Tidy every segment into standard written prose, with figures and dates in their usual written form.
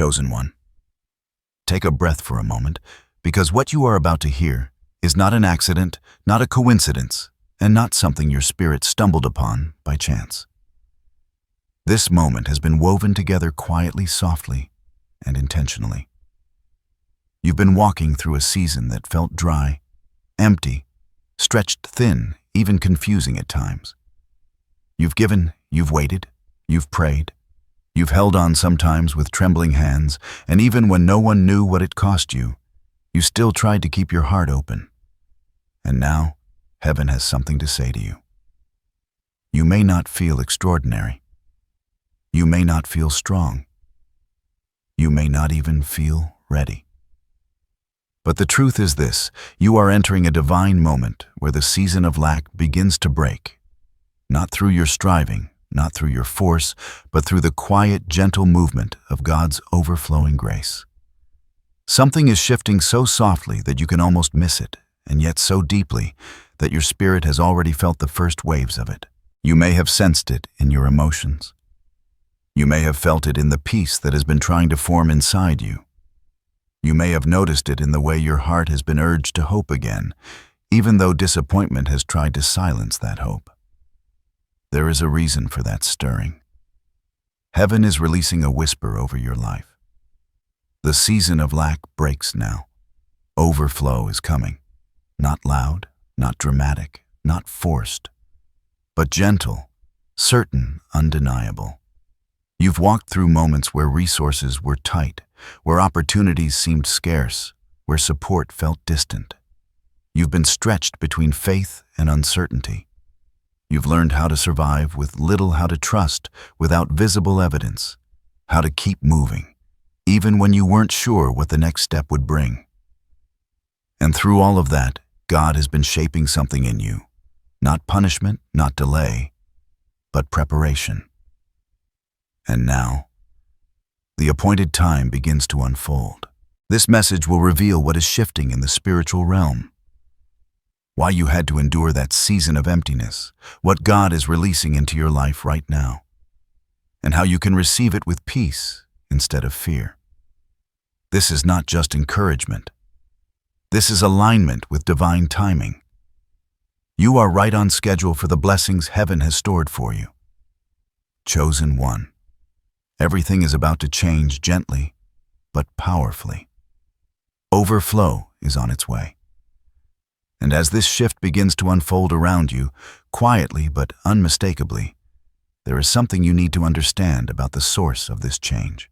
Chosen one. Take a breath for a moment, because what you are about to hear is not an accident, not a coincidence, and not something your spirit stumbled upon by chance. This moment has been woven together quietly, softly, and intentionally. You've been walking through a season that felt dry, empty, stretched thin, even confusing at times. You've given, you've waited, you've prayed. You've held on sometimes with trembling hands, and even when no one knew what it cost you, you still tried to keep your heart open. And now, heaven has something to say to you. You may not feel extraordinary. You may not feel strong. You may not even feel ready. But the truth is this: you are entering a divine moment where the season of lack begins to break. Not through your striving, not through your force, but through the quiet, gentle movement of God's overflowing grace. Something is shifting so softly that you can almost miss it, and yet so deeply that your spirit has already felt the first waves of it. You may have sensed it in your emotions. You may have felt it in the peace that has been trying to form inside you. You may have noticed it in the way your heart has been urged to hope again, even though disappointment has tried to silence that hope. There is a reason for that stirring. Heaven is releasing a whisper over your life. The season of lack breaks now. Overflow is coming. Not loud, not dramatic, not forced, but gentle, certain, undeniable. You've walked through moments where resources were tight, where opportunities seemed scarce, where support felt distant. You've been stretched between faith and uncertainty. You've learned how to survive with little, how to trust without visible evidence, how to keep moving, even when you weren't sure what the next step would bring. And through all of that, God has been shaping something in you. Not punishment, not delay, but preparation. And now, the appointed time begins to unfold. This message will reveal what is shifting in the spiritual realm, why you had to endure that season of emptiness, what God is releasing into your life right now, and how you can receive it with peace instead of fear. This is not just encouragement. This is alignment with divine timing. You are right on schedule for the blessings heaven has stored for you. Chosen one. Everything is about to change gently, but powerfully. Overflow is on its way. And as this shift begins to unfold around you, quietly but unmistakably, there is something you need to understand about the source of this change.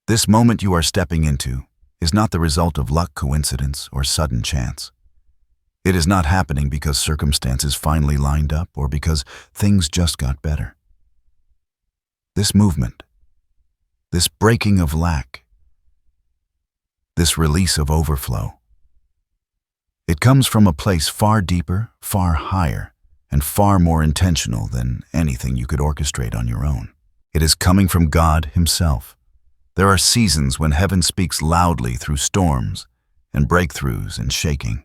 This moment you are stepping into is not the result of luck, coincidence, or sudden chance. It is not happening because circumstances finally lined up or because things just got better. This movement, this breaking of lack, this release of overflow, it comes from a place far deeper, far higher, and far more intentional than anything you could orchestrate on your own. It is coming from God Himself. There are seasons when heaven speaks loudly through storms and breakthroughs and shaking.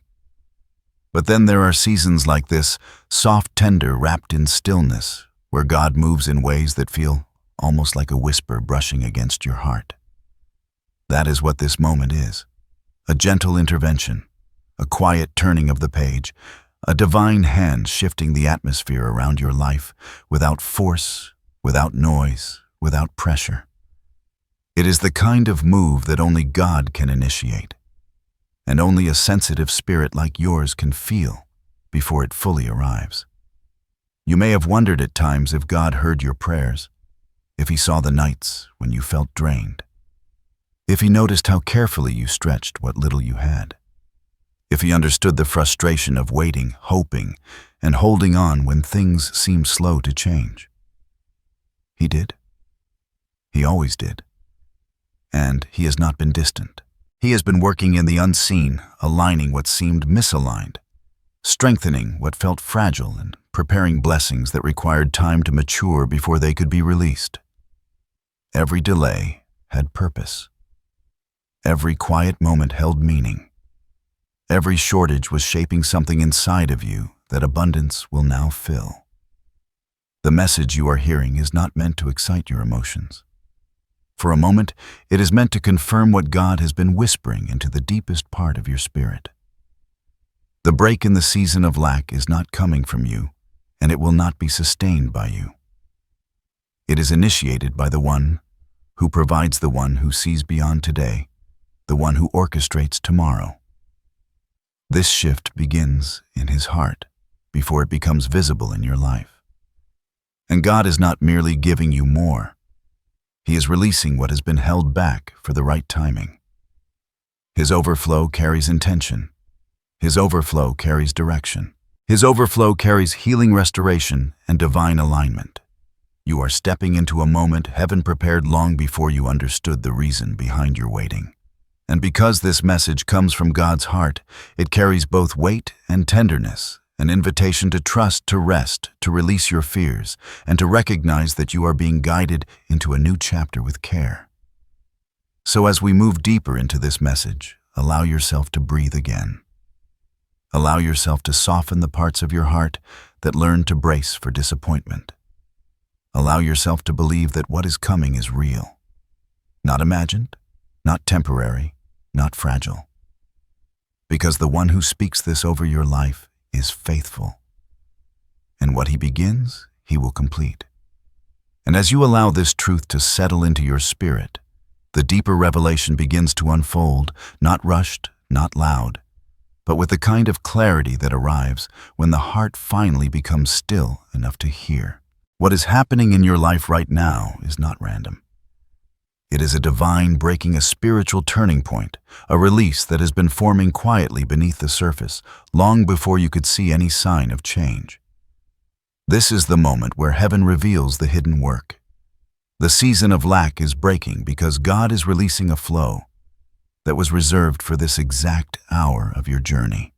But then there are seasons like this, soft, tender, wrapped in stillness, where God moves in ways that feel almost like a whisper brushing against your heart. That is what this moment is. A gentle intervention, a quiet turning of the page, a divine hand shifting the atmosphere around your life without force, without noise, without pressure. It is the kind of move that only God can initiate, and only a sensitive spirit like yours can feel before it fully arrives. You may have wondered at times if God heard your prayers, if He saw the nights when you felt drained, if He noticed how carefully you stretched what little you had, if He understood the frustration of waiting, hoping, and holding on when things seemed slow to change. He did. He always did. And He has not been distant. He has been working in the unseen, aligning what seemed misaligned, strengthening what felt fragile, and preparing blessings that required time to mature before they could be released. Every delay had purpose. Every quiet moment held meaning. Every shortage was shaping something inside of you that abundance will now fill. The message you are hearing is not meant to excite your emotions. For a moment, it is meant to confirm what God has been whispering into the deepest part of your spirit. The break in the season of lack is not coming from you, and it will not be sustained by you. It is initiated by the one who provides, the one who sees beyond today, the one who orchestrates tomorrow. This shift begins in his heart before it becomes visible in your life. And God is not merely giving you more. He is releasing what has been held back for the right timing. His overflow carries intention. His overflow carries direction. His overflow carries healing, restoration, and divine alignment. You are stepping into a moment heaven prepared long before you understood the reason behind your waiting. And because this message comes from God's heart, it carries both weight and tenderness, an invitation to trust, to rest, to release your fears, and to recognize that you are being guided into a new chapter with care. So as we move deeper into this message, allow yourself to breathe again. Allow yourself to soften the parts of your heart that learn to brace for disappointment. Allow yourself to believe that what is coming is real, not imagined, not temporary, not fragile. Because the one who speaks this over your life is faithful. And what he begins, he will complete. And as you allow this truth to settle into your spirit, the deeper revelation begins to unfold, not rushed, not loud, but with the kind of clarity that arrives when the heart finally becomes still enough to hear. What is happening in your life right now is not random. It is a divine breaking, a spiritual turning point, a release that has been forming quietly beneath the surface, long before you could see any sign of change. This is the moment where heaven reveals the hidden work. The season of lack is breaking because God is releasing a flow that was reserved for this exact hour of your journey.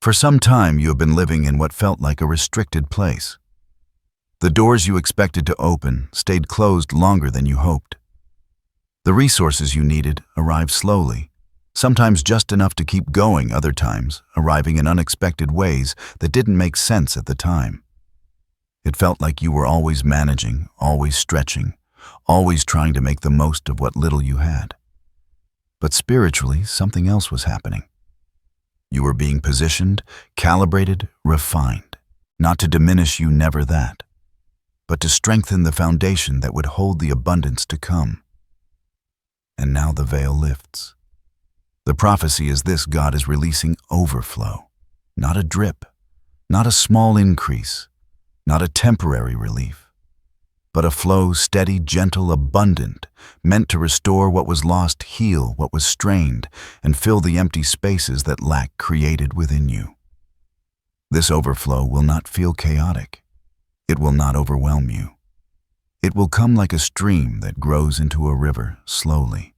For some time, you have been living in what felt like a restricted place. The doors you expected to open stayed closed longer than you hoped. The resources you needed arrived slowly, sometimes just enough to keep going, other times arriving in unexpected ways that didn't make sense at the time. It felt like you were always managing, always stretching, always trying to make the most of what little you had. But spiritually, something else was happening. You were being positioned, calibrated, refined, not to diminish you, never that, but to strengthen the foundation that would hold the abundance to come. And now the veil lifts. The prophecy is this: God is releasing overflow, not a drip, not a small increase, not a temporary relief, but a flow steady, gentle, abundant, meant to restore what was lost, heal what was strained, and fill the empty spaces that lack created within you. This overflow will not feel chaotic. It will not overwhelm you. It will come like a stream that grows into a river, slowly.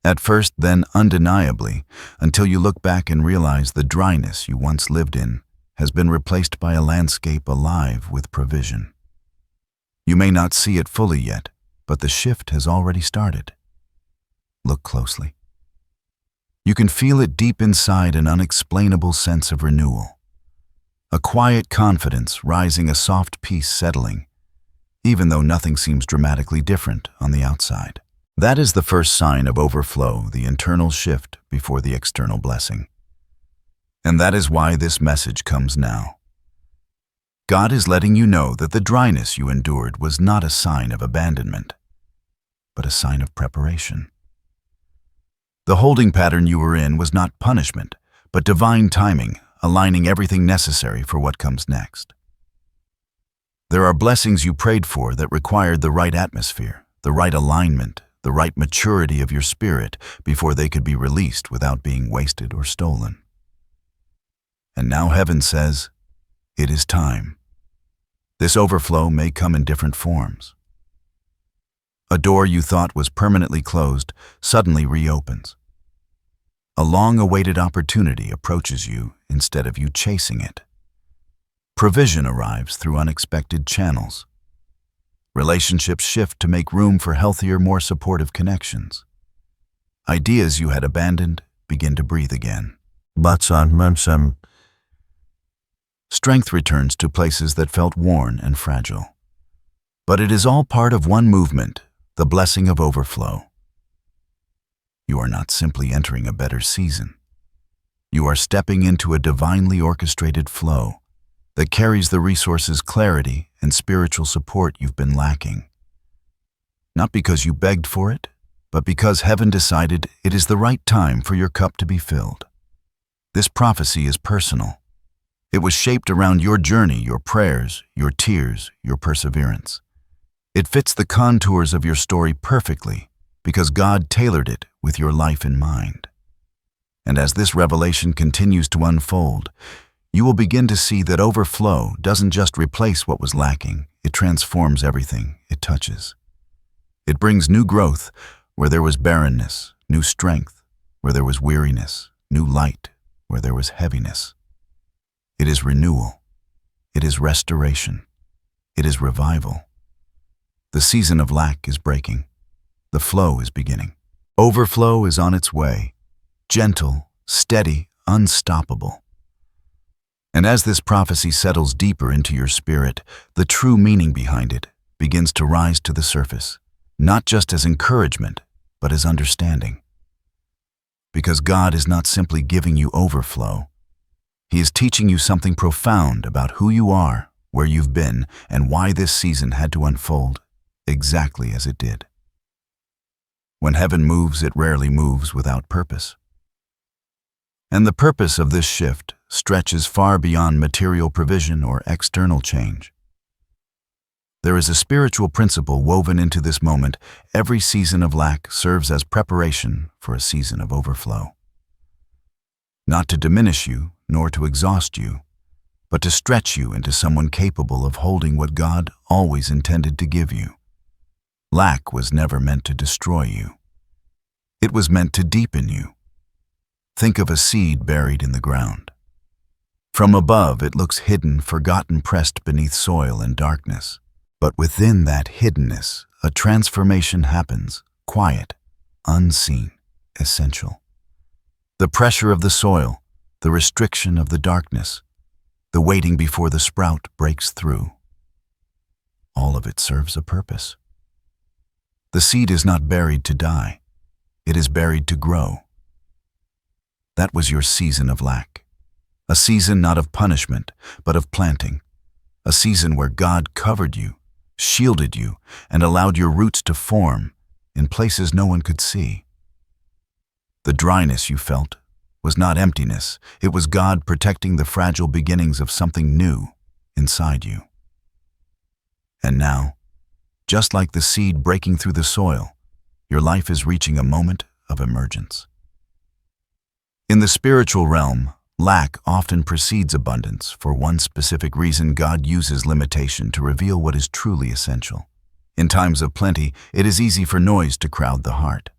At first, then undeniably, until you look back and realize the dryness you once lived in has been replaced by a landscape alive with provision. You may not see it fully yet, but the shift has already started. Look closely. You can feel it deep inside, an unexplainable sense of renewal. A quiet confidence rising, a soft peace settling, even though nothing seems dramatically different on the outside. That is the first sign of overflow, the internal shift before the external blessing. And that is why this message comes now. God is letting you know that the dryness you endured was not a sign of abandonment, but a sign of preparation. The holding pattern you were in was not punishment, but divine timing, aligning everything necessary for what comes next. There are blessings you prayed for that required the right atmosphere, the right alignment, the right maturity of your spirit before they could be released without being wasted or stolen. And now heaven says, it is time. This overflow may come in different forms. A door you thought was permanently closed suddenly reopens. A long-awaited opportunity approaches you instead of you chasing it. Provision arrives through unexpected channels. Relationships shift to make room for healthier, more supportive connections. Ideas you had abandoned begin to breathe again. Strength returns to places that felt worn and fragile. But it is all part of one movement, the blessing of overflow. You are not simply entering a better season. You are stepping into a divinely orchestrated flow that carries the resources, clarity, and spiritual support you've been lacking. Not because you begged for it, but because heaven decided it is the right time for your cup to be filled. This prophecy is personal. It was shaped around your journey, your prayers, your tears, your perseverance. It fits the contours of your story perfectly because God tailored it with your life in mind. And as this revelation continues to unfold, you will begin to see that overflow doesn't just replace what was lacking, it transforms everything it touches. It brings new growth where there was barrenness, new strength where there was weariness, new light where there was heaviness. It is renewal. It is restoration. It is revival. The season of lack is breaking. The flow is beginning. Overflow is on its way, gentle, steady, unstoppable. And as this prophecy settles deeper into your spirit, the true meaning behind it begins to rise to the surface, not just as encouragement, but as understanding. Because God is not simply giving you overflow. He is teaching you something profound about who you are, where you've been, and why this season had to unfold exactly as it did. When heaven moves, it rarely moves without purpose. And the purpose of this shift stretches far beyond material provision or external change. There is a spiritual principle woven into this moment. Every season of lack serves as preparation for a season of overflow. Not to diminish you, nor to exhaust you, but to stretch you into someone capable of holding what God always intended to give you. Lack was never meant to destroy you. It was meant to deepen you. Think of a seed buried in the ground. From above, it looks hidden, forgotten, pressed beneath soil and darkness. But within that hiddenness, a transformation happens, quiet, unseen, essential. The pressure of the soil, the restriction of the darkness, the waiting before the sprout breaks through. All of it serves a purpose. The seed is not buried to die. It is buried to grow. That was your season of lack. A season not of punishment, but of planting. A season where God covered you, shielded you, and allowed your roots to form in places no one could see. The dryness you felt was not emptiness. It was God protecting the fragile beginnings of something new inside you. And now, just like the seed breaking through the soil, your life is reaching a moment of emergence. In the spiritual realm, lack often precedes abundance. For one specific reason, God uses limitation to reveal what is truly essential. In times of plenty, it is easy for noise to crowd the heart.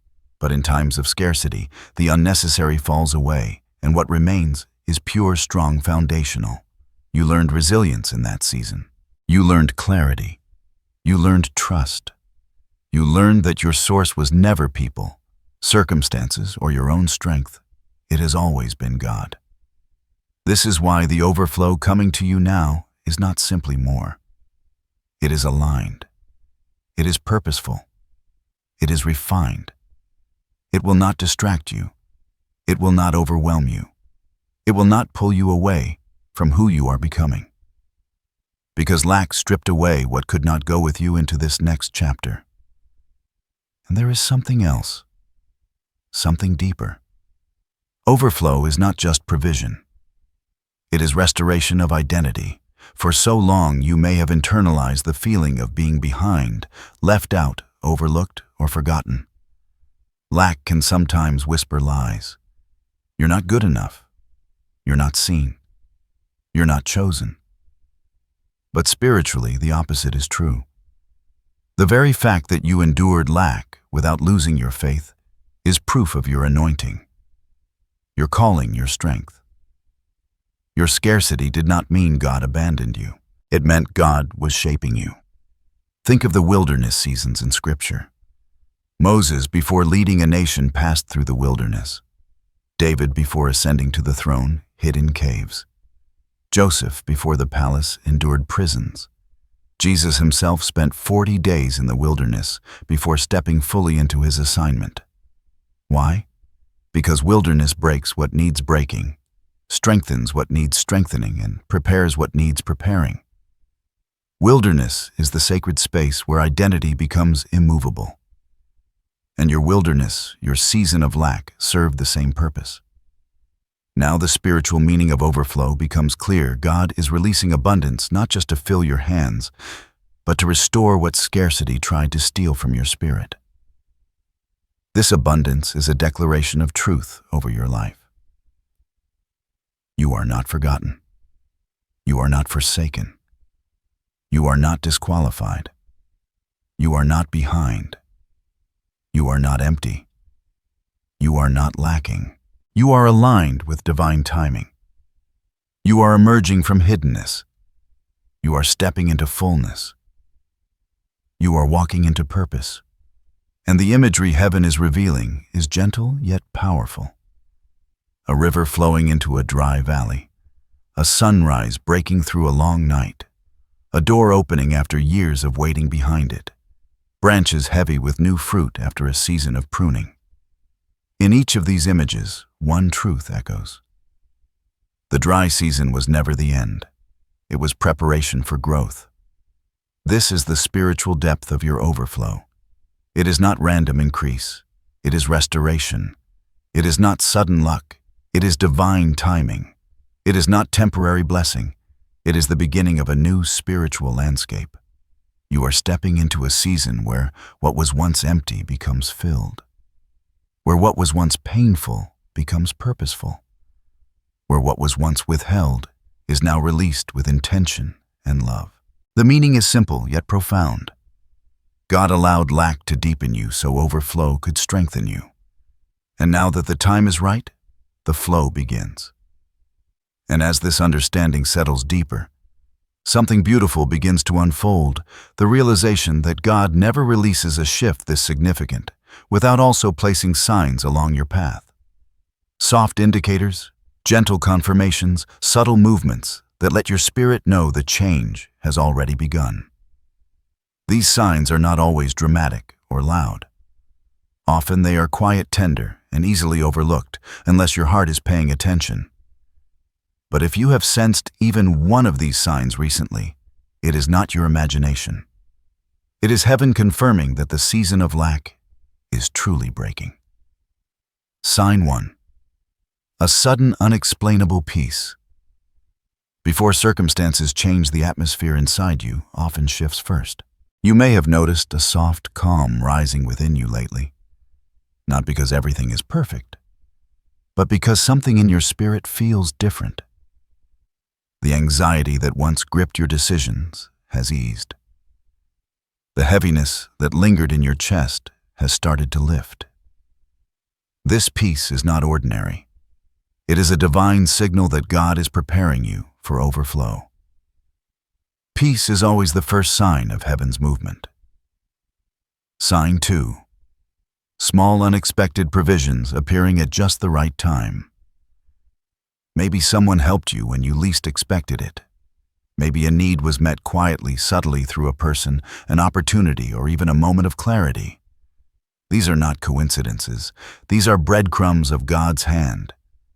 But in times of scarcity, the unnecessary falls away, and what remains is pure, strong, foundational. You learned resilience in that season. You learned clarity. You learned trust. You learned that your source was never people, circumstances, or your own strength. It has always been God. This is why the overflow coming to you now is not simply more. It is aligned. It is purposeful. It is refined. It will not distract you. It will not overwhelm you. It will not pull you away from who you are becoming. Because lack stripped away what could not go with you into this next chapter. And there is something else, something deeper. Overflow is not just provision. It is restoration of identity. For so long, you may have internalized the feeling of being behind, left out, overlooked, or forgotten. Lack can sometimes whisper lies. You're not good enough. You're not seen. You're not chosen. But spiritually, the opposite is true. The very fact that you endured lack without losing your faith is proof of your anointing, your calling, your strength. Your scarcity did not mean God abandoned you. It meant God was shaping you. Think of the wilderness seasons in Scripture. Moses, before leading a nation, passed through the wilderness. David, before ascending to the throne, hid in caves. Joseph, before the palace, endured prisons. Jesus himself spent 40 days in the wilderness before stepping fully into his assignment. Why? Because wilderness breaks what needs breaking, strengthens what needs strengthening, and prepares what needs preparing. Wilderness is the sacred space where identity becomes immovable. And your wilderness, your season of lack, served the same purpose. Now the spiritual meaning of overflow becomes clear. God is releasing abundance not just to fill your hands, but to restore what scarcity tried to steal from your spirit. This abundance is a declaration of truth over your life. You are not forgotten. You are not forsaken. You are not disqualified. You are not behind. You are not empty. You are not lacking. You are aligned with divine timing. You are emerging from hiddenness. You are stepping into fullness. You are walking into purpose. And the imagery heaven is revealing is gentle yet powerful. A river flowing into a dry valley. A sunrise breaking through a long night. A door opening after years of waiting behind it. Branches heavy with new fruit after a season of pruning. In each of these images, one truth echoes. The dry season was never the end. It was preparation for growth. This is the spiritual depth of your overflow. It is not random increase. It is restoration. It is not sudden luck. It is divine timing. It is not temporary blessing. It is the beginning of a new spiritual landscape. You are stepping into a season where what was once empty becomes filled. Where what was once painful becomes purposeful. Where what was once withheld is now released with intention and love. The meaning is simple yet profound. God allowed lack to deepen you so overflow could strengthen you. And now that the time is right, the flow begins. And as this understanding settles deeper, something beautiful begins to unfold, the realization that God never releases a shift this significant without also placing signs along your path. Soft indicators, gentle confirmations, subtle movements that let your spirit know the change has already begun. These signs are not always dramatic or loud. Often they are quiet, tender, and easily overlooked unless your heart is paying attention. But if you have sensed even one of these signs recently, it is not your imagination. It is heaven confirming that the season of lack is truly breaking. Sign 1. A sudden, unexplainable peace. Before circumstances change, the atmosphere inside you often shifts first. You may have noticed a soft calm rising within you lately. Not because everything is perfect, but because something in your spirit feels different. The anxiety that once gripped your decisions has eased. The heaviness that lingered in your chest has started to lift. This peace is not ordinary. It is a divine signal that God is preparing you for overflow. Peace is always the first sign of heaven's movement. Sign 2. Small unexpected provisions appearing at just the right time. Maybe someone helped you when you least expected it. Maybe a need was met quietly, subtly through a person, an opportunity, or even a moment of clarity. These are not coincidences. These are breadcrumbs of God's hand.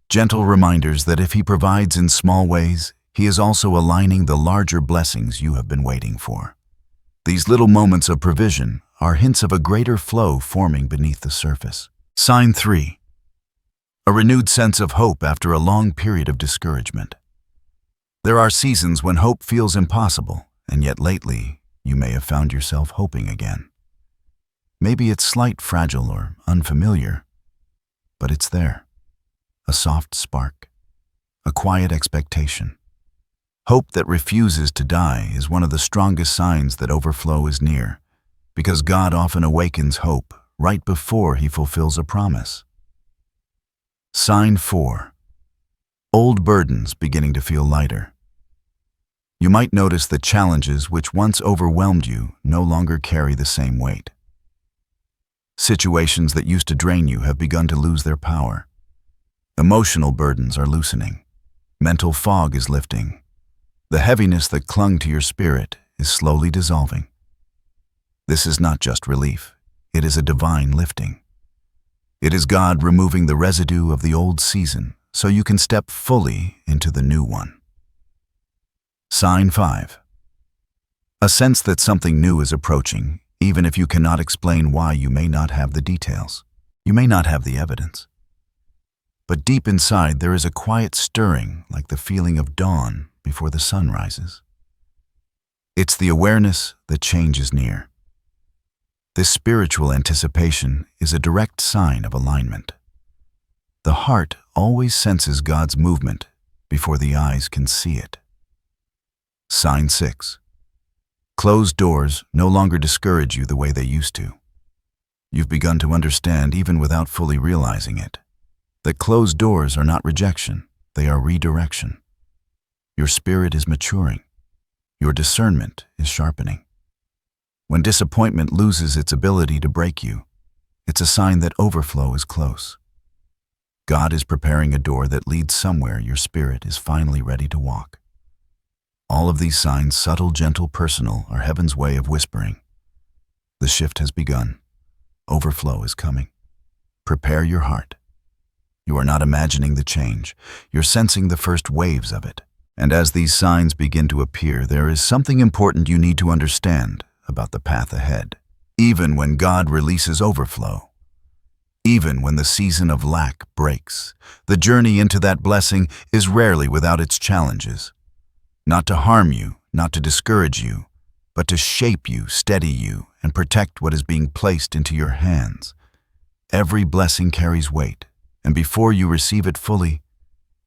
Gentle reminders that if He provides in small ways, He is also aligning the larger blessings you have been waiting for. These little moments of provision are hints of a greater flow forming beneath the surface. Sign 3. A renewed sense of hope after a long period of discouragement. There are seasons when hope feels impossible, and yet lately you may have found yourself hoping again. Maybe it's slight, fragile, or unfamiliar, but it's there. A soft spark, a quiet expectation. Hope that refuses to die is one of the strongest signs that overflow is near, because God often awakens hope right before He fulfills a promise. Sign 4. Old burdens beginning to feel lighter. You might notice that challenges which once overwhelmed you no longer carry the same weight. Situations that used to drain you have begun to lose their power. Emotional burdens are loosening. Mental fog is lifting. The heaviness that clung to your spirit is slowly dissolving. This is not just relief, it is a divine lifting. It is God removing the residue of the old season so you can step fully into the new one. Sign 5. A sense that something new is approaching, even if you cannot explain why. You may not have the details. You may not have the evidence. But deep inside there is a quiet stirring, like the feeling of dawn before the sun rises. It's the awareness that change is near. This spiritual anticipation is a direct sign of alignment. The heart always senses God's movement before the eyes can see it. Sign 6. Closed doors no longer discourage you the way they used to. You've begun to understand, even without fully realizing it, that closed doors are not rejection, they are redirection. Your spirit is maturing. Your discernment is sharpening. When disappointment loses its ability to break you, it's a sign that overflow is close. God is preparing a door that leads somewhere your spirit is finally ready to walk. All of these signs, subtle, gentle, personal, are heaven's way of whispering. The shift has begun. Overflow is coming. Prepare your heart. You are not imagining the change. You're sensing the first waves of it. And as these signs begin to appear, there is something important you need to understand about the path ahead. Even when God releases overflow, even when the season of lack breaks, the journey into that blessing is rarely without its challenges. Not to harm you, not to discourage you, but to shape you, steady you, and protect what is being placed into your hands. Every blessing carries weight, and before you receive it fully,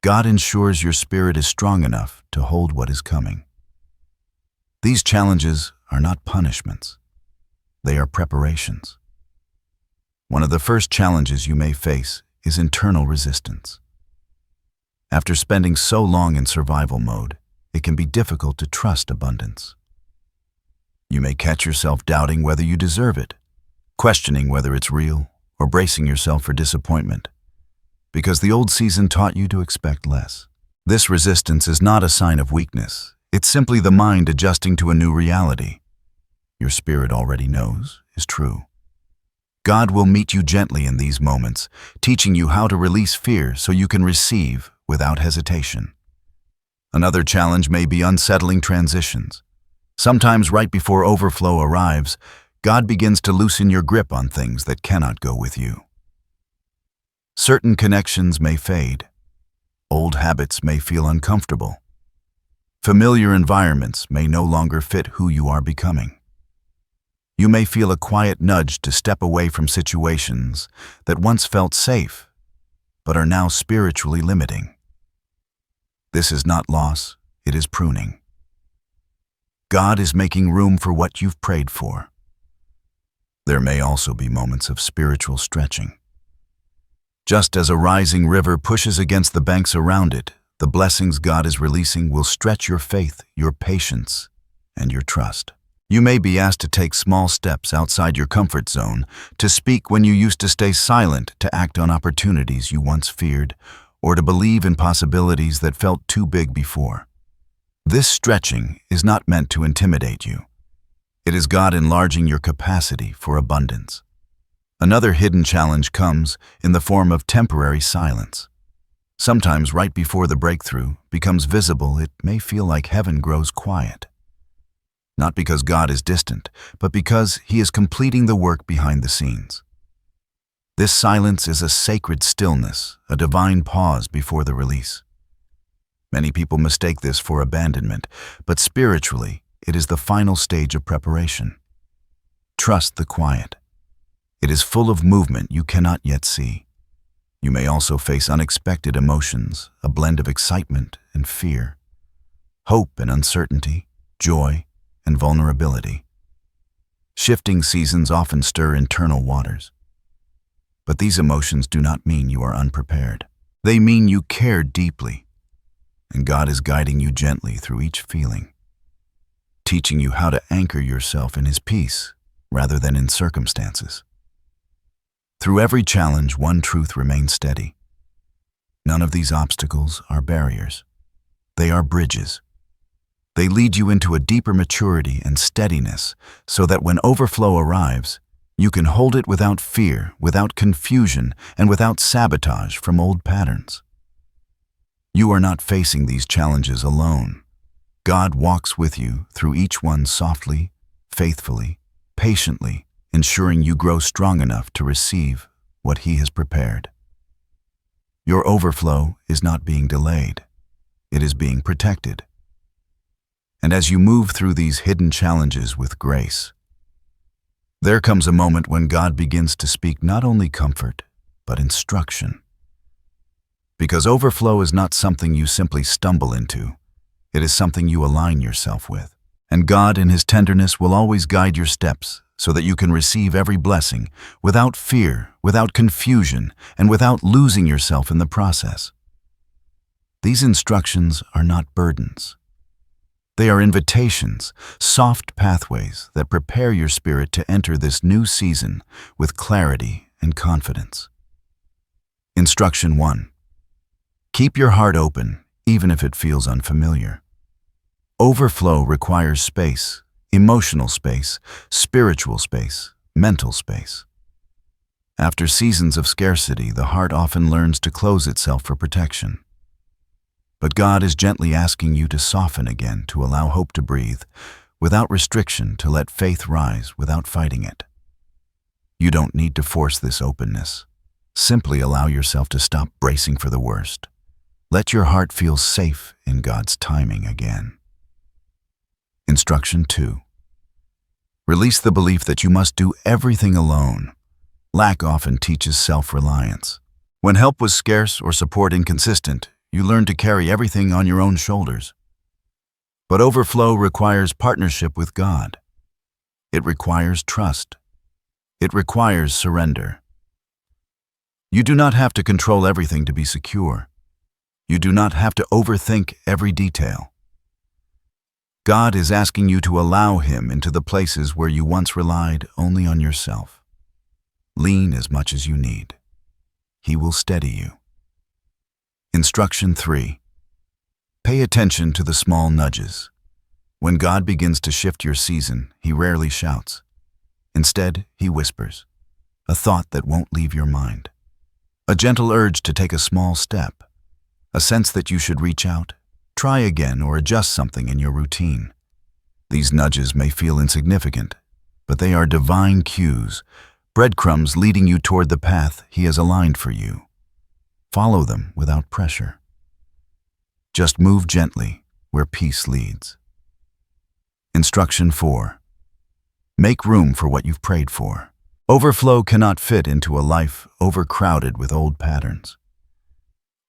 God ensures your spirit is strong enough to hold what is coming. These challenges are not punishments. They are preparations. One of the first challenges you may face is internal resistance. After spending so long in survival mode, it can be difficult to trust abundance. You may catch yourself doubting whether you deserve it, questioning whether it's real, or bracing yourself for disappointment, because the old season taught you to expect less. This resistance is not a sign of weakness. It's simply the mind adjusting to a new reality. Your spirit already knows is true. God will meet you gently in these moments, teaching you how to release fear so you can receive without hesitation. Another challenge may be unsettling transitions. Sometimes right before overflow arrives, God begins to loosen your grip on things that cannot go with you. Certain connections may fade. Old habits may feel uncomfortable. Familiar environments may no longer fit who you are becoming. You may feel a quiet nudge to step away from situations that once felt safe, but are now spiritually limiting. This is not loss, it is pruning. God is making room for what you've prayed for. There may also be moments of spiritual stretching. Just as a rising river pushes against the banks around it, the blessings God is releasing will stretch your faith, your patience, and your trust. You may be asked to take small steps outside your comfort zone, to speak when you used to stay silent, to act on opportunities you once feared, or to believe in possibilities that felt too big before. This stretching is not meant to intimidate you. It is God enlarging your capacity for abundance. Another hidden challenge comes in the form of temporary silence. Sometimes right before the breakthrough becomes visible, it may feel like heaven grows quiet. Not because God is distant, but because He is completing the work behind the scenes. This silence is a sacred stillness, a divine pause before the release. Many people mistake this for abandonment, but spiritually, it is the final stage of preparation. Trust the quiet. It is full of movement you cannot yet see. You may also face unexpected emotions, a blend of excitement and fear, hope and uncertainty, joy and vulnerability. Shifting seasons often stir internal waters. But these emotions do not mean you are unprepared. They mean you care deeply, and God is guiding you gently through each feeling, teaching you how to anchor yourself in His peace rather than in circumstances. Through every challenge, one truth remains steady. None of these obstacles are barriers. They are bridges. They lead you into a deeper maturity and steadiness so that when overflow arrives, you can hold it without fear, without confusion, and without sabotage from old patterns. You are not facing these challenges alone. God walks with you through each one softly, faithfully, patiently, ensuring you grow strong enough to receive what He has prepared. Your overflow is not being delayed. It is being protected. And as you move through these hidden challenges with grace, there comes a moment when God begins to speak not only comfort, but instruction. Because overflow is not something you simply stumble into. It is something you align yourself with. And God, in His tenderness, will always guide your steps so that you can receive every blessing without fear, without confusion, and without losing yourself in the process. These instructions are not burdens. They are invitations, soft pathways that prepare your spirit to enter this new season with clarity and confidence. Instruction 1. Keep your heart open, even if it feels unfamiliar. Overflow requires space, emotional space, spiritual space, mental space. After seasons of scarcity, the heart often learns to close itself for protection. But God is gently asking you to soften again, to allow hope to breathe, without restriction, to let faith rise without fighting it. You don't need to force this openness. Simply allow yourself to stop bracing for the worst. Let your heart feel safe in God's timing again. Instruction 2. Release the belief that you must do everything alone. Lack often teaches self-reliance. When help was scarce or support inconsistent, you learned to carry everything on your own shoulders. But overflow requires partnership with God. It requires trust. It requires surrender. You do not have to control everything to be secure. You do not have to overthink every detail. God is asking you to allow Him into the places where you once relied only on yourself. Lean as much as you need. He will steady you. Instruction 3. Pay attention to the small nudges. When God begins to shift your season, He rarely shouts. Instead, He whispers, a thought that won't leave your mind. A gentle urge to take a small step. A sense that you should reach out, try again, or adjust something in your routine. These nudges may feel insignificant, but they are divine cues, breadcrumbs leading you toward the path He has aligned for you. Follow them without pressure. Just move gently where peace leads. Instruction 4. Make room for what you've prayed for. Overflow cannot fit into a life overcrowded with old patterns.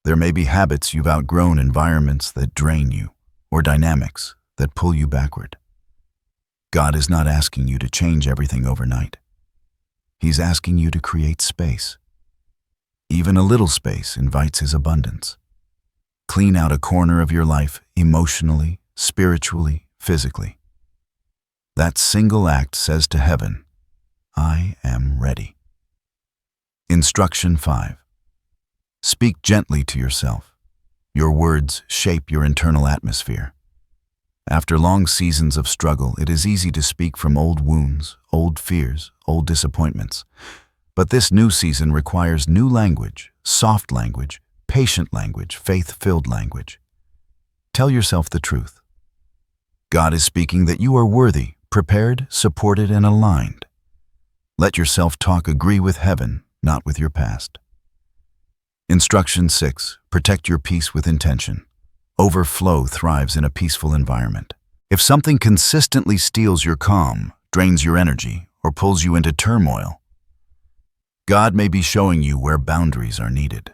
There may be habits you've outgrown, environments that drain you, or dynamics that pull you backward. God is not asking you to change everything overnight. He's asking you to create space. Even a little space invites His abundance. Clean out a corner of your life emotionally, spiritually, physically. That single act says to heaven, I am ready. Instruction 5. Speak gently to yourself. Your words shape your internal atmosphere. After long seasons of struggle, it is easy to speak from old wounds, old fears, old disappointments. But this new season requires new language, soft language, patient language, faith-filled language. Tell yourself the truth. God is speaking that you are worthy, prepared, supported, and aligned. Let your self-talk agree with heaven, not with your past. Instruction 6. Protect your peace with intention. Overflow thrives in a peaceful environment. If something consistently steals your calm, drains your energy, or pulls you into turmoil, God may be showing you where boundaries are needed.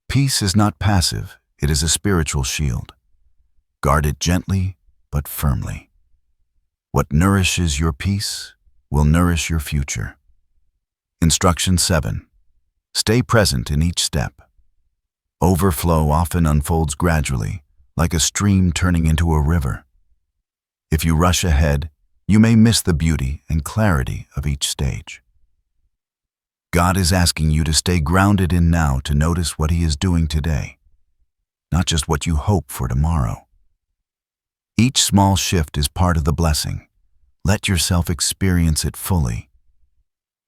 Peace is not passive, it is a spiritual shield. Guard it gently, but firmly. What nourishes your peace will nourish your future. Instruction 7. Stay present in each step. Overflow often unfolds gradually, like a stream turning into a river. If you rush ahead, you may miss the beauty and clarity of each stage. God is asking you to stay grounded in now, to notice what He is doing today, not just what you hope for tomorrow. Each small shift is part of the blessing. Let yourself experience it fully.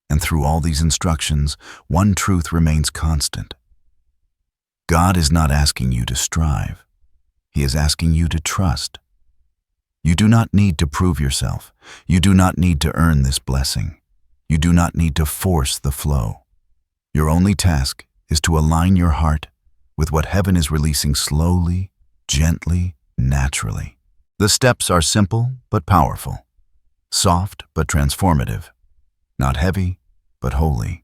And through all these instructions, one truth remains constant. God is not asking you to strive. He is asking you to trust. You do not need to prove yourself. You do not need to earn this blessing. You do not need to force the flow. Your only task is to align your heart with what heaven is releasing slowly, gently, naturally. The steps are simple but powerful, soft but transformative, not heavy but holy.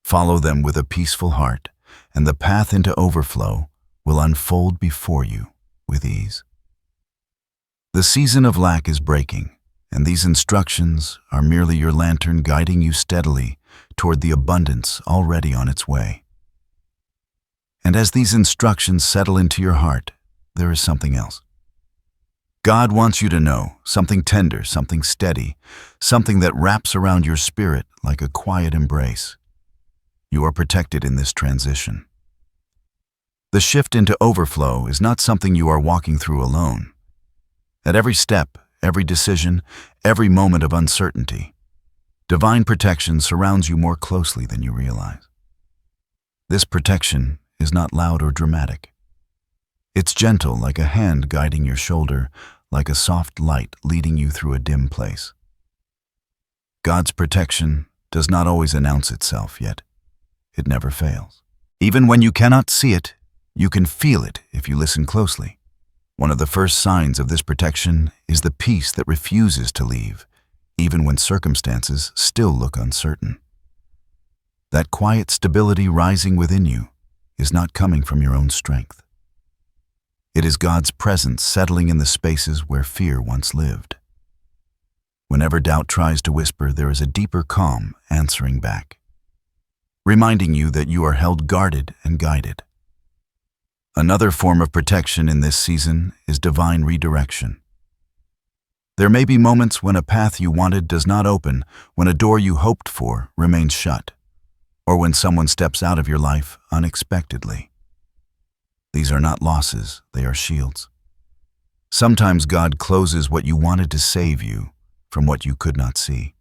Follow them with a peaceful heart, and the path into overflow will unfold before you with ease. The season of lack is breaking, and these instructions are merely your lantern guiding you steadily toward the abundance already on its way. And as these instructions settle into your heart, there is something else. God wants you to know something tender, something steady, something that wraps around your spirit like a quiet embrace. You are protected in this transition. The shift into overflow is not something you are walking through alone. At every step, every decision, every moment of uncertainty, divine protection surrounds you more closely than you realize. This protection is not loud or dramatic. It's gentle, like a hand guiding your shoulder, like a soft light leading you through a dim place. God's protection does not always announce itself, yet it never fails. Even when you cannot see it, you can feel it if you listen closely. One of the first signs of this protection is the peace that refuses to leave, even when circumstances still look uncertain. That quiet stability rising within you is not coming from your own strength. It is God's presence settling in the spaces where fear once lived. Whenever doubt tries to whisper, there is a deeper calm answering back, reminding you that you are held guarded and guided. Another form of protection in this season is divine redirection. There may be moments when a path you wanted does not open, when a door you hoped for remains shut, or when someone steps out of your life unexpectedly. These are not losses, they are shields. Sometimes God closes what you wanted to save you from what you could not see.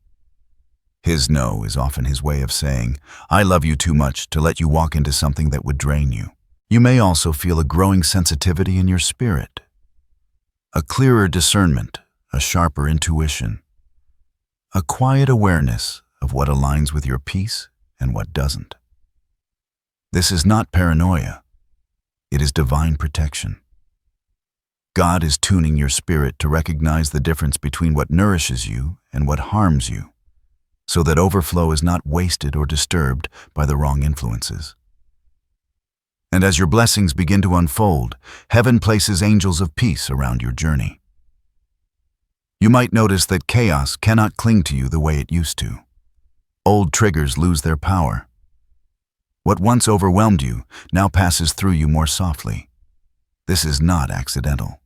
His no is often his way of saying, I love you too much to let you walk into something that would drain you. You may also feel a growing sensitivity in your spirit, a clearer discernment, a sharper intuition, a quiet awareness of what aligns with your peace and what doesn't. This is not paranoia. It is divine protection. God is tuning your spirit to recognize the difference between what nourishes you and what harms you, so that overflow is not wasted or disturbed by the wrong influences. And as your blessings begin to unfold, heaven places angels of peace around your journey. You might notice that chaos cannot cling to you the way it used to. Old triggers lose their power. What once overwhelmed you now passes through you more softly. This is not accidental.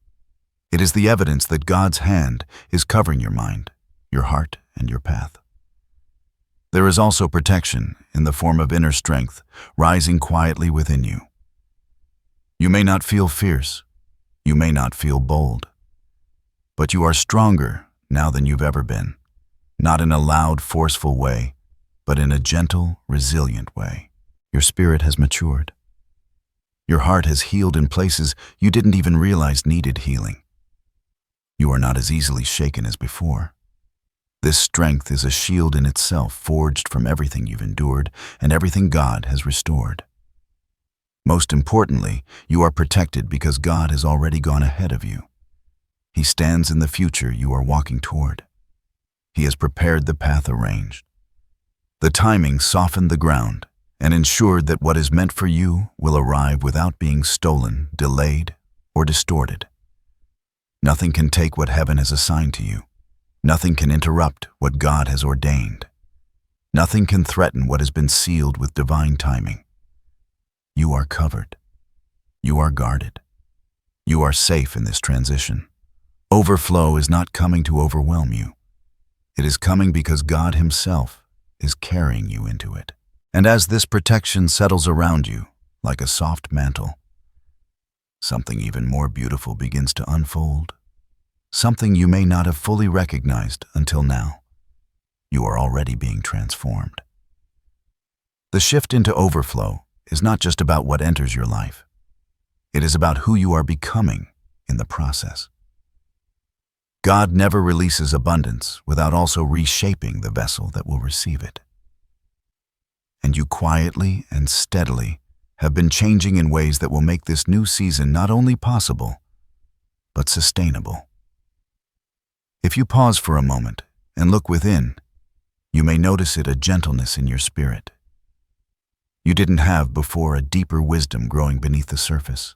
It is the evidence that God's hand is covering your mind, your heart, and your path. There is also protection in the form of inner strength rising quietly within you. You may not feel fierce, you may not feel bold, but you are stronger now than you've ever been, not in a loud, forceful way, but in a gentle, resilient way. Your spirit has matured. Your heart has healed in places you didn't even realize needed healing. You are not as easily shaken as before. This strength is a shield in itself, forged from everything you've endured and everything God has restored. Most importantly, you are protected because God has already gone ahead of you. He stands in the future you are walking toward. He has prepared the path arranged. The timing softened the ground and ensured that what is meant for you will arrive without being stolen, delayed, or distorted. Nothing can take what heaven has assigned to you. Nothing can interrupt what God has ordained. Nothing can threaten what has been sealed with divine timing. You are covered. You are guarded. You are safe in this transition. Overflow is not coming to overwhelm you. It is coming because God Himself is carrying you into it. And as this protection settles around you like a soft mantle, something even more beautiful begins to unfold something you may not have fully recognized until now. You are already being transformed. The shift into overflow is not just about what enters your life. It is about who you are becoming in the process. God never releases abundance without also reshaping the vessel that will receive it. And you quietly and steadily have been changing in ways that will make this new season not only possible, but sustainable. If you pause for a moment and look within, you may notice a gentleness in your spirit. You didn't have before a deeper wisdom growing beneath the surface,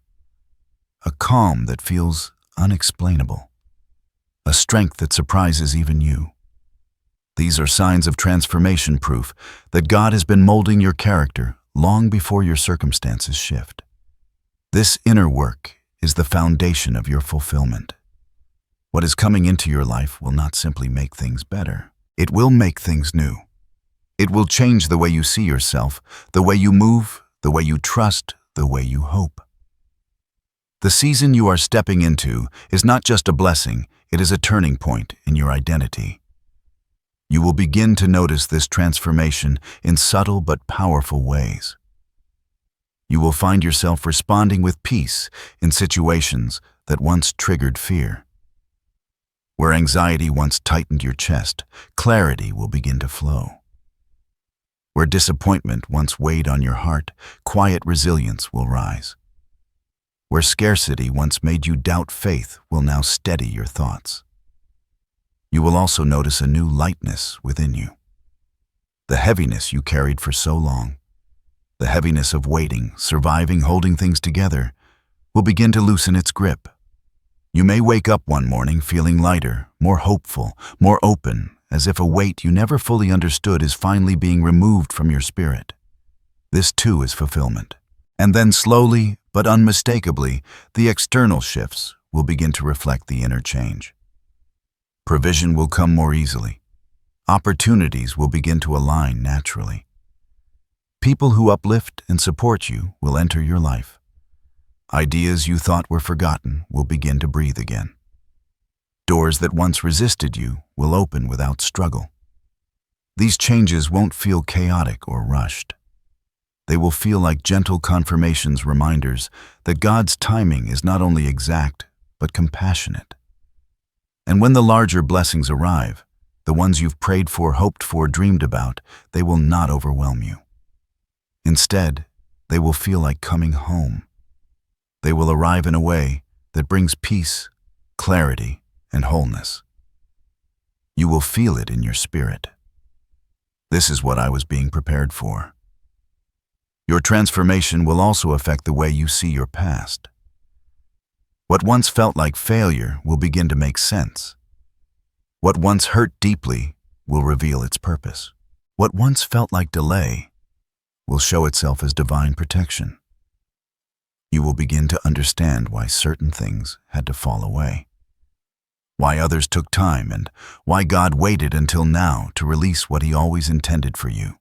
a calm that feels unexplainable, a strength that surprises even you. These are signs of transformation, proof that God has been molding your character long before your circumstances shift. This inner work is the foundation of your fulfillment. What is coming into your life will not simply make things better. It will make things new. It will change the way you see yourself, the way you move, the way you trust, the way you hope. The season you are stepping into is not just a blessing, it is a turning point in your identity. You will begin to notice this transformation in subtle but powerful ways. You will find yourself responding with peace in situations that once triggered fear. Where anxiety once tightened your chest, clarity will begin to flow. Where disappointment once weighed on your heart, quiet resilience will rise. Where scarcity once made you doubt faith will now steady your thoughts. You will also notice a new lightness within you. The heaviness you carried for so long, the heaviness of waiting, surviving, holding things together, will begin to loosen its grip. You may wake up one morning feeling lighter, more hopeful, more open, as if a weight you never fully understood is finally being removed from your spirit. This too is fulfillment. And then slowly, but unmistakably, the external shifts will begin to reflect the inner change. Provision will come more easily. Opportunities will begin to align naturally. People who uplift and support you will enter your life. Ideas you thought were forgotten will begin to breathe again. Doors that once resisted you will open without struggle. These changes won't feel chaotic or rushed. They will feel like gentle confirmations, reminders that God's timing is not only exact, but compassionate. And when the larger blessings arrive, the ones you've prayed for, hoped for, dreamed about, they will not overwhelm you. Instead, they will feel like coming home. They will arrive in a way that brings peace, clarity, and wholeness. You will feel it in your spirit. This is what I was being prepared for. Your transformation will also affect the way you see your past. What once felt like failure will begin to make sense. What once hurt deeply will reveal its purpose. What once felt like delay will show itself as divine protection. You will begin to understand why certain things had to fall away, why others took time, and why God waited until now to release what He always intended for you.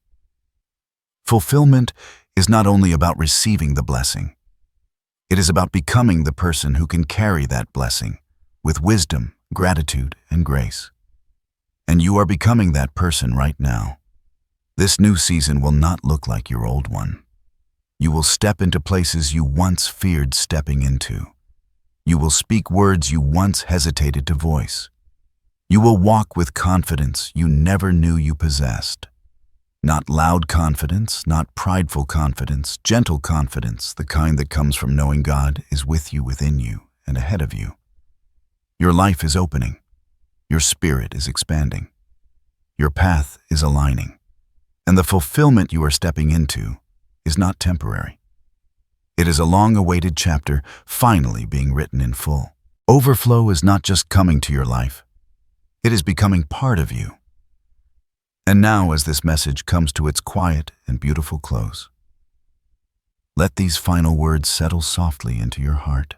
Fulfillment is not only about receiving the blessing. It is about becoming the person who can carry that blessing with wisdom, gratitude, and grace. And you are becoming that person right now. This new season will not look like your old one. You will step into places you once feared stepping into. You will speak words you once hesitated to voice. You will walk with confidence you never knew you possessed. Not loud confidence, not prideful confidence, gentle confidence, the kind that comes from knowing God is with you, within you, and ahead of you. Your life is opening. Your spirit is expanding. Your path is aligning. And the fulfillment you are stepping into is not temporary. It is a long-awaited chapter finally being written in full. Overflow is not just coming to your life. It is becoming part of you. And now, as this message comes to its quiet and beautiful close, let these final words settle softly into your heart.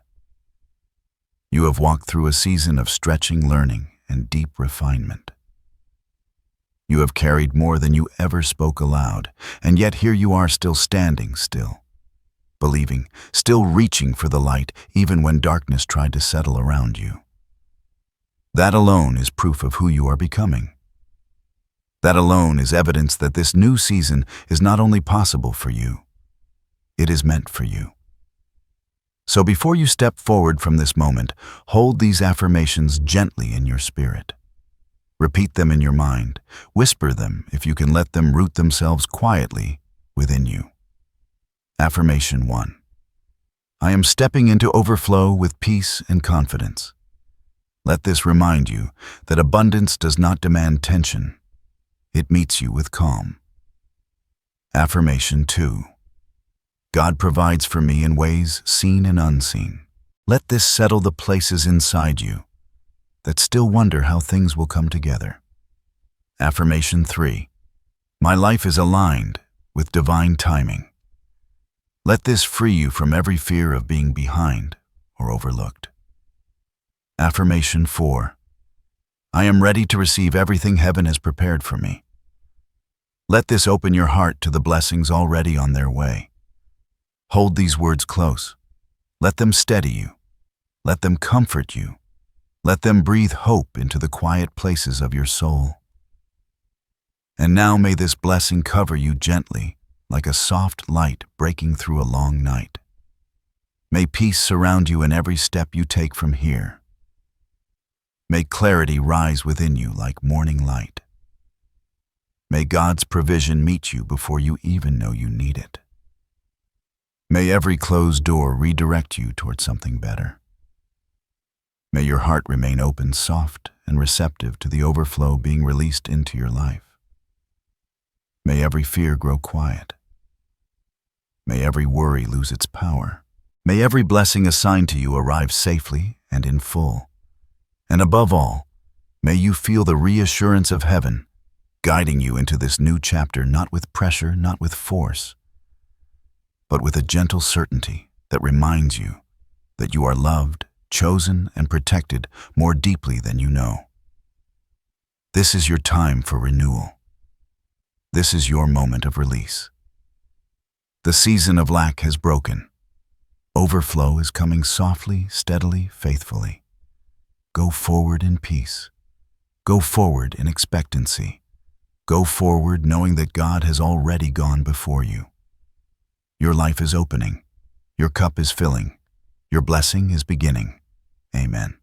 You have walked through a season of stretching learning and deep refinement. You have carried more than you ever spoke aloud, and yet here you are still standing still, believing, still reaching for the light even when darkness tried to settle around you. That alone is proof of who you are becoming. That alone is evidence that this new season is not only possible for you, it is meant for you. So before you step forward from this moment, hold these affirmations gently in your spirit. Repeat them in your mind. Whisper them if you can let them root themselves quietly within you. Affirmation 1. I am stepping into overflow with peace and confidence. Let this remind you that abundance does not demand tension. It meets you with calm. Affirmation 2. God provides for me in ways seen and unseen. Let this settle the places inside you that still wonder how things will come together. Affirmation 3. My life is aligned with divine timing. Let this free you from every fear of being behind or overlooked. Affirmation 4. I am ready to receive everything heaven has prepared for me. Let this open your heart to the blessings already on their way. Hold these words close. Let them steady you. Let them comfort you. Let them breathe hope into the quiet places of your soul. And now may this blessing cover you gently, like a soft light breaking through a long night. May peace surround you in every step you take from here. May clarity rise within you like morning light. May God's provision meet you before you even know you need it. May every closed door redirect you toward something better. May your heart remain open, soft, and receptive to the overflow being released into your life. May every fear grow quiet. May every worry lose its power. May every blessing assigned to you arrive safely and in full. And above all, may you feel the reassurance of heaven guiding you into this new chapter, not with pressure, not with force, but with a gentle certainty that reminds you that you are loved, chosen, and protected more deeply than you know. This is your time for renewal. This is your moment of release. The season of lack has broken. Overflow is coming softly, steadily, faithfully. Go forward in peace. Go forward in expectancy. Go forward knowing that God has already gone before you. Your life is opening. Your cup is filling. Your blessing is beginning. Amen.